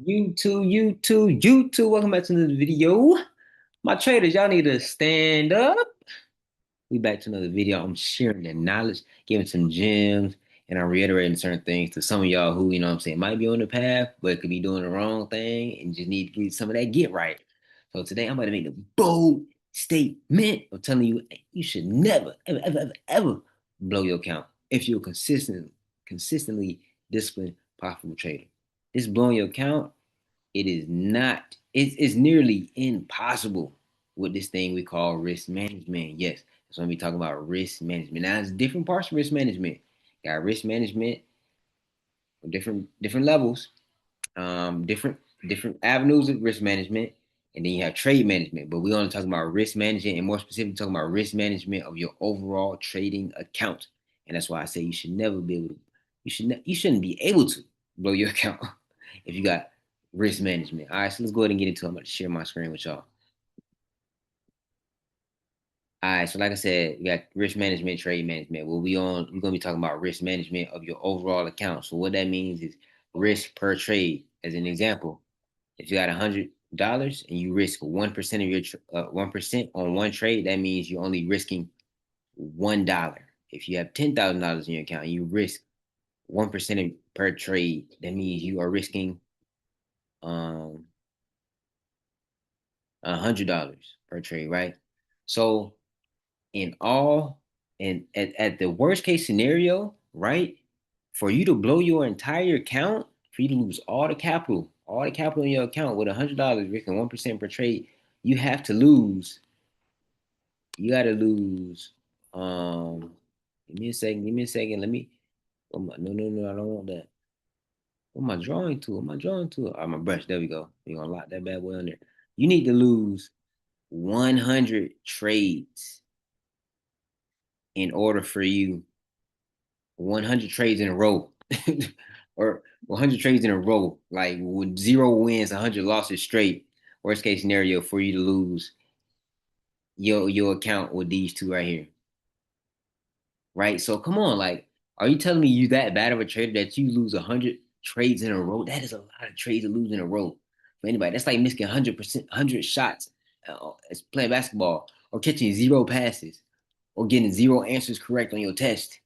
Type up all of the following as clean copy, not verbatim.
You too. Welcome back to another video. My traders, y'all need to stand up. We back to another video. I'm sharing the knowledge, giving some gems, and I'm reiterating certain things to some of y'all who, you know what I'm saying, might be on the path, but could be doing the wrong thing and just need to get some of that get right. So today I'm about to make the bold statement of telling you you should never, ever blow your account if you're consistently disciplined, profitable trader. This blowing your account, it is not, it's nearly impossible with this thing we call risk management. Yes, that's when we talk about risk management. Now, there's different parts of risk management. You got risk management, different levels, different avenues of risk management, and then you have trade management. But we're only talking about risk management, and more specifically, talking about risk management of your overall trading account. And that's why I say you should never be able to. You shouldn't be able to blow your account if you got risk management. All right, so let's go ahead and get into it. I'm going to share my screen with y'all. All right, so like I said, we got risk management, trade management. We're gonna be talking about risk management of your overall account. So what that means is risk per trade. As an example, if you got $100 and you risk 1% of your 1% on one trade, that means you're only risking $1. If you have $10,000 in your account and you risk 1% per trade, that means you are risking um $100 per trade, right? So in all, and at the worst case scenario, right, for you to blow your entire account, for you to lose all the capital in your account with $100 risking 1% per trade, you have to lose. You got to lose. Um, Give me a second. Give me a second. Let me. Oh my, no, no, no. I don't want that. What am I drawing to? What am I drawing to? Oh, my brush. There we go. We're gonna lock that bad boy on there. You need to lose 100 trades in order for you 100 trades in a row or 100 trades in a row, like with 0 wins, 100 losses straight. Worst case scenario for you to lose your account with these two right here, right? So come on, like, are you telling me you that bad of a trader that you lose 100 trades in a row? That is a lot of trades to lose in a row for anybody. That's like missing 100%, 100 shots as playing basketball, or catching 0 passes, or getting 0 answers correct on your test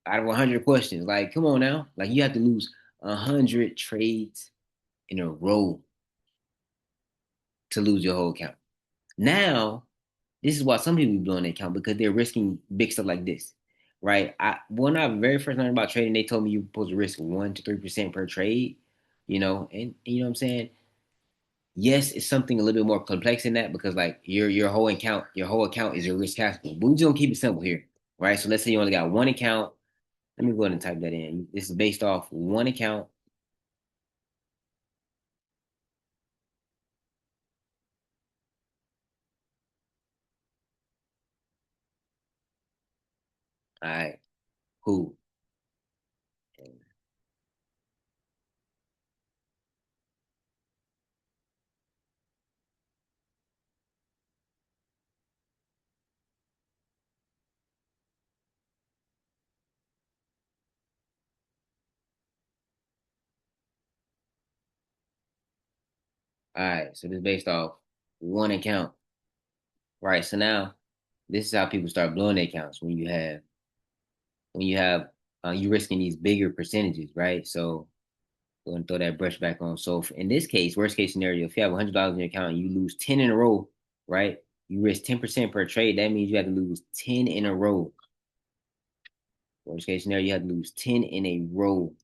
out of 100 questions. Like, come on now. Like, you have to lose 100 trades in a row to lose your whole account. Now, this is why some people be blowing their account because they're risking big stuff like this, right? When I very first learned about trading, they told me you're supposed to risk 1 to 3% per trade, and you know what I'm saying? Yes, it's something a little bit more complex than that because like your whole account is your risk capital. But we're just gonna keep it simple here, right? So let's say you only got one account. Let me go ahead and type that in. This is based off one account. All right, cool. All right, so this is based off one account, right? So now this is how people start blowing their accounts when you risking these bigger percentages, right? So go and throw that brush back on. So in this case, worst case scenario, if you have $100 in your account and you lose 10 in a row, right? You risk 10% per trade. That means you have to lose 10 in a row. Worst case scenario, you have to lose 10 in a row,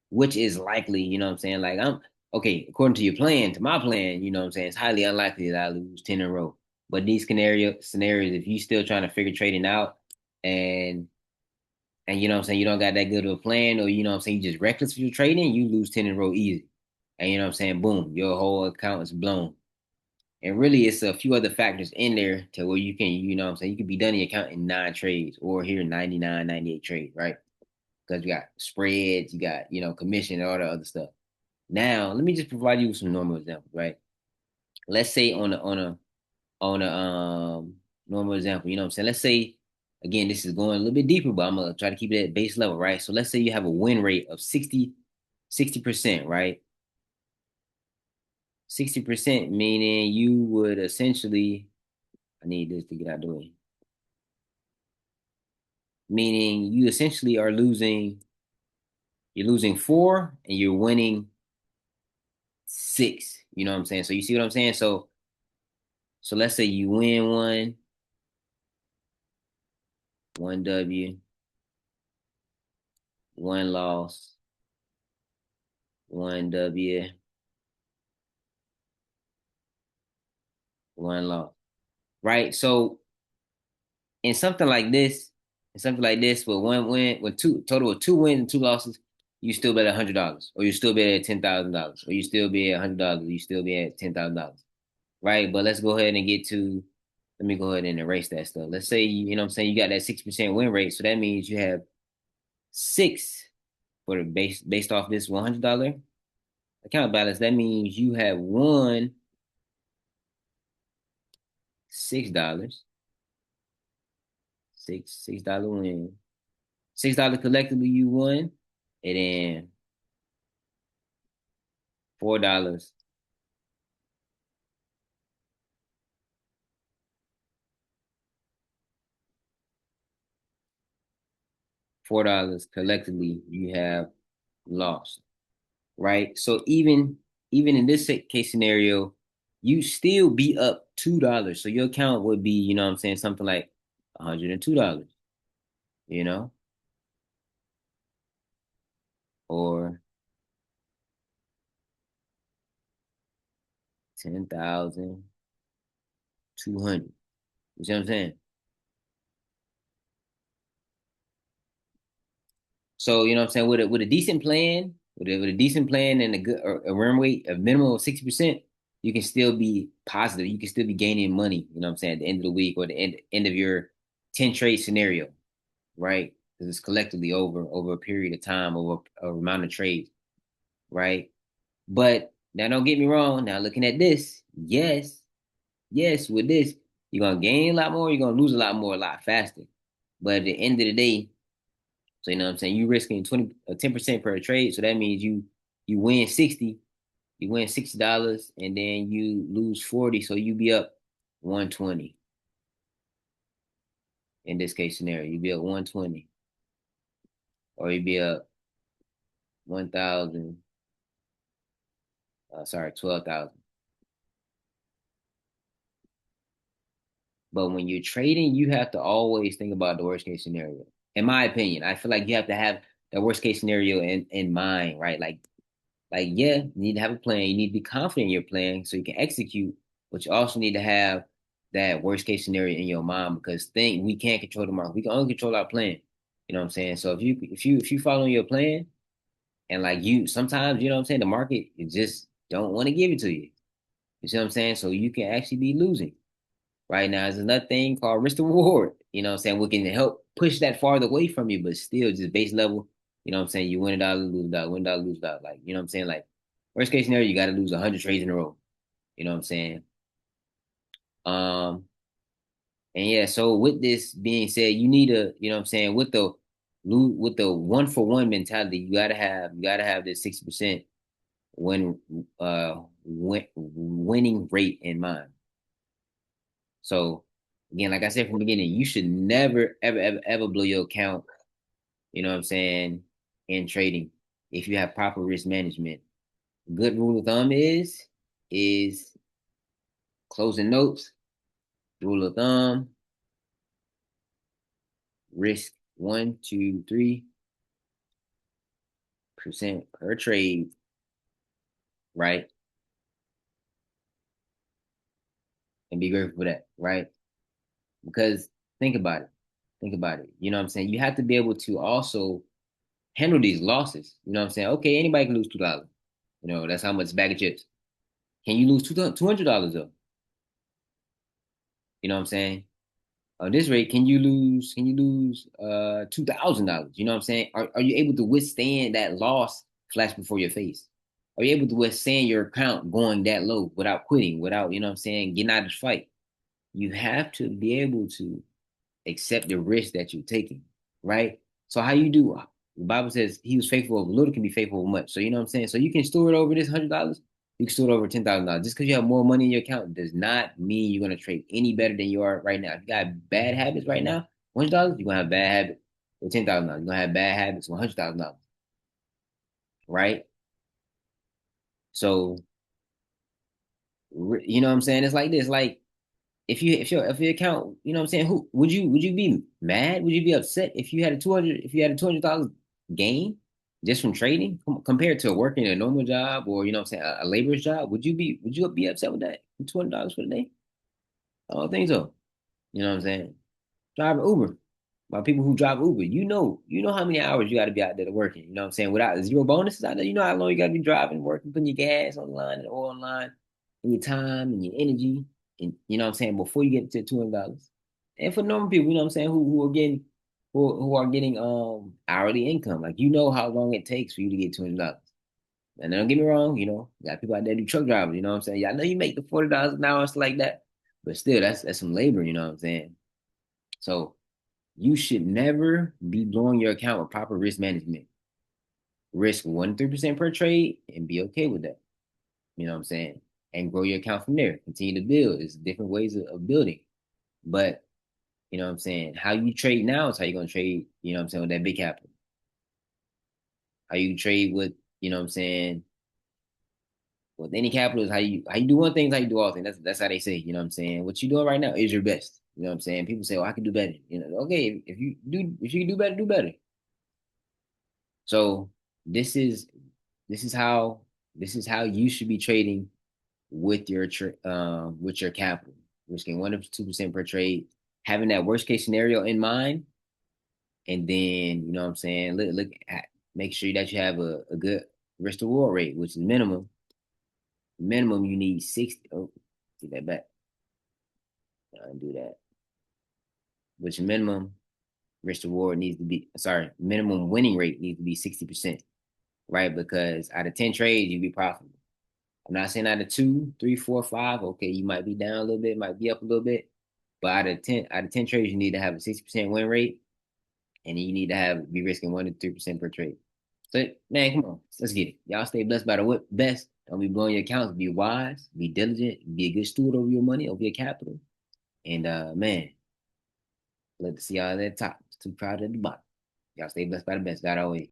which is likely, you know what I'm saying? Like, I'm okay, according to your plan, to my plan, you know what I'm saying? It's highly unlikely that I lose 10 in a row. But these scenarios, if you still trying to figure trading out and you know what I'm saying, you don't got that good of a plan, or you know what I'm saying, you just reckless with your trading, you lose 10 in a row easy. And you know what I'm saying, boom, your whole account is blown. And really it's a few other factors in there to where you can, you know what I'm saying, you can be done in your account in 9 trades or here 99, 98 trades, right? Because you got spreads, you got, commission and all the other stuff. Now, let me just provide you with some normal examples, right? Let's say on a normal example, you know what I'm saying? Let's say again, this is going a little bit deeper, but I'm gonna try to keep it at base level, right? So let's say you have a win rate of 60%, right? 60%, meaning you would essentially, I need this to get out of the way, meaning you essentially are losing, you're losing four and you're winning six. You know what I'm saying? So you see what I'm saying? So let's say you win one W, one loss, one W, one loss. Right? So in something like this, in something like this, with one win, with two total of two wins and two losses, you still bet $100, or you still bet at $10,000, or you still be at $100, you still be at $10,000, right? But let's go ahead and get to. Let me go ahead and erase that stuff. Let's say you know what I'm saying, you got that 6% win rate, so that means you have six for the based off this $100 account balance. That means you have won $6, $6 win, $6 collectively you won, and then $4, $4 collectively you have lost, right? So even in this case scenario, you still be up $2. So your account would be, you know what I'm saying, something like $102, you know, or 10,200. You see what I'm saying? So you know what I'm saying, with a decent plan, with a decent plan and a good a run rate of minimum of 60%, you can still be positive. You can still be gaining money. You know what I'm saying, at the end of the week, or the end of your 10 trade scenario, right? Because it's collectively over a period of time, over a amount of trades, right? But now don't get me wrong. Now looking at this, yes, with this, you're gonna gain a lot more, you're gonna lose a lot more, a lot faster. But at the end of the day, so you know what I'm saying, you risking 10% per trade. So that means you win 60, you win $60, and then you lose 40. So you be up 120 in this case scenario. You be up 120, or you be up 1,000, sorry, 12,000. But when you're trading, you have to always think about the worst case scenario. In my opinion, I feel like you have to have the worst case scenario in mind, right? Like yeah, you need to have a plan. You need to be confident in your plan so you can execute, but you also need to have that worst case scenario in your mind, because think we can't control the market. We can only control our plan. You know what I'm saying? So if you follow your plan, and like you sometimes, you know what I'm saying, the market you just don't want to give it to you. You see what I'm saying? So you can actually be losing. Right now, there's another thing called risk to reward. You know what I'm saying? We can help push that farther away from you, but still just base level. You know what I'm saying? You win a dollar, lose a dollar, win a dollar, lose a dollar. Like, you know what I'm saying? Like, worst case scenario, you got to lose 100 trades in a row. You know what I'm saying? Um, and yeah, so with this being said, you need to, you know what I'm saying, with the one for one mentality, you gotta have this 60% win winning rate in mind. So again, like I said from the beginning, you should never ever blow your account, you know what I'm saying, in trading if you have proper risk management. Good rule of thumb is closing notes. Rule of thumb, risk 1 to 3% per trade, right? And be grateful for that, right? Because think about it. Think about it. You know what I'm saying? You have to be able to also handle these losses. You know what I'm saying? Okay, anybody can lose $2. You know, that's how much bag of chips. Can you lose $200 though? You know what I'm saying? On this rate, can you lose $2,000? You know what I'm saying? Are you able to withstand that loss flash before your face? Are you able to withstand your account going that low without quitting, without, you know what I'm saying, getting out of the fight? You have to be able to accept the risk that you're taking, right? So how you do? The Bible says he was faithful over little can be faithful over much. So you know what I'm saying? So you can steward over this $100. You can start over $10,000. Just because you have more money in your account does not mean you're gonna trade any better than you are right now. If you got bad habits right now, $100, you're gonna have bad habits with $10,000. You're gonna have bad habits with $100,000, right? So you know what I'm saying? It's like this. Like if your account, you know what I'm saying, who would you be mad? Would you be upset if you had a $200 gain just from trading compared to working a normal job or you know what I'm saying a laborer's job? Would you be upset with that? $200 for the day? I don't think so. You know what I'm saying? Driving Uber. By people who drive Uber, you know how many hours you got to be out there working. You know what I'm saying? Without zero bonuses out there, you know how long you got to be driving, working, putting your gas on the line and oil on the line, and your time and your energy, and you know what I'm saying before you get to $200. And for normal people, you know what I'm saying, who are getting hourly income, like you know how long it takes for you to get $200. And don't get me wrong, you got people out there do truck drivers. You know what I'm saying? Yeah, I know you make the $40 an hour and stuff like that, but still, that's some labor. You know what I'm saying? So you should never be blowing your account with proper risk management. Risk 1 to 3% per trade and be okay with that. You know what I'm saying? And grow your account from there. Continue to build. There's different ways of building. But you know what I'm saying? How you trade now is how you're gonna trade, you know what I'm saying, with that big capital. How you trade with, you know what I'm saying, with any capital is how you do one thing is how you do all things. That's how they say, you know what I'm saying? What you doing right now is your best. You know what I'm saying? People say, "Oh, I can do better." Okay, if you can do better. So this is this is how this is how you should be trading with your capital, risking 1 to 2% per trade, having that worst case scenario in mind, and then you know what I'm saying. Look at make sure that you have a good risk to reward rate, which is minimum. Minimum you need 60. Oh, take that back. Do that. Which minimum risk to reward needs to be sorry, minimum winning rate needs to be 60%, right? Because out of 10 trades, you be profitable. I'm not saying out of two, three, four, five, okay, you might be down a little bit, might be up a little bit. But out of ten trades, you need to have a 60% win rate, and you need to be risking 1 to 3% per trade. So man, come on, let's get it. Y'all stay blessed by the best. Don't be blowing your accounts. Be wise, be diligent, be a good steward over your money, over your capital. And man, let us see y'all at the top. Too proud at the bottom. Y'all stay blessed by the best. God always.